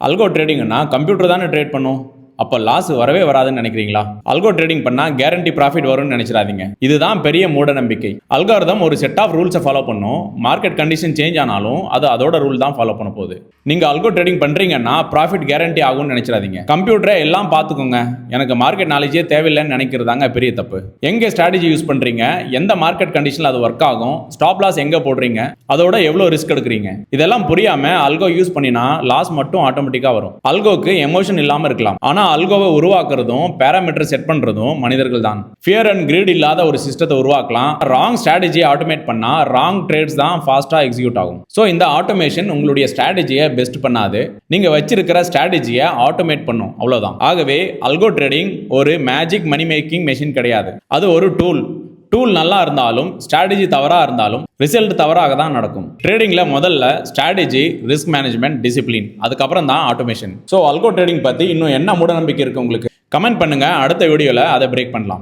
அல்கோ ட்ரேடிங்னா computer தானே trade பண்ணும். அப்போ லாஸ் வரவே வராதுன்னு நினைக்கிறீங்களா? அல்கோ ட்ரேடிங் பண்ணா கேரண்டி ப்ராஃபிட் வரும்னு நினைச்சிடாதீங்க. இதுதான் பெரிய மூட நம்பிக்கை. அல்காரிதம் ஒரு செட் ஆஃப் ரூல்ஸை ஃபாலோ பண்ணும். மார்க்கெட் கண்டிஷன் சேஞ்ச் ஆனாலும் அது அதோட ரூல் தான் ஃபாலோ பண்ண போகுது. நீங்க அல்கோ ட்ரேடிங் பண்றீங்கன்னா ப்ராஃபிட் கேரண்டி ஆகும்னு நினைச்சிடாதீங்க. கம்ப்யூட்டரை எல்லாம் பார்த்துக்கோங்க, எனக்கு மார்க்கெட் நாலேஜே தேவையில்லைன்னு நினைக்கிறதாங்க பெரிய தப்பு. எங்க ஸ்ட்ராட்டஜி யூஸ் பண்றீங்க, எந்த மார்க்கெட் கண்டிஷன்ல அது ஒர்க் ஆகும், ஸ்டாப் லாஸ் எங்க போடுறீங்க, அதோட எவ்வளவு ரிஸ்க் எடுக்கிறீங்க, இதெல்லாம் புரியாம அல்கோ யூஸ் பண்ணினா லாஸ் மட்டும் ஆட்டோமேட்டிக்கா வரும். அல்கோக்கு எமோஷன் இல்லாம இருக்கலாம், ஆனா அல்கோவை உருவாக்குறதும் பேராமீட்டர் செட் பண்றதும் மனிதர்கள் தான். ஃபியர் அண்ட் கிரீட் இல்லாத ஒரு சிஸ்டத்தை உருவாக்கலாம். ராங் ஸ்ட்ராட்டஜியை ஆட்டோமேட் பண்ணா ராங் ட்ரேட்ஸ் தான் ஃபாஸ்டா எக்ஸிக்யூட் ஆகும். ஸோ இந்த ஆட்டோமேஷன் உங்களுடைய ஸ்ட்ராட்டஜியை பெஸ்ட் பண்ணாது, நீங்க வச்சிருக்கிற ஸ்ட்ராட்டஜியை ஆட்டோமேட் பண்ணும், அவ்வளவுதான். ஆகவே அல்கோ ட்ரேடிங் ஒரு மேஜிக் மணி மேக்கிங் மெஷின் கிடையாது. அது ஒரு டூல் நல்லா இருந்தாலும் ஸ்ட்ராட்டஜி தவறா இருந்தாலும் ரிசல்ட் தவறாக தான் நடக்கும். ட்ரேடிங்ல முதல்ல ஸ்ட்ராட்டஜி, ரிஸ்க் மேனேஜ்மெண்ட், டிசிப்ளின், அதுக்கப்புறம் தான் ஆட்டோமேஷன். ஸோ அல்கோ ட்ரேடிங் பத்தி இன்னும் என்ன மூட நம்பிக்கை இருக்கு உங்களுக்கு? கமெண்ட் பண்ணுங்க, அடுத்த வீடியோல அதை பிரேக் பண்ணலாம்.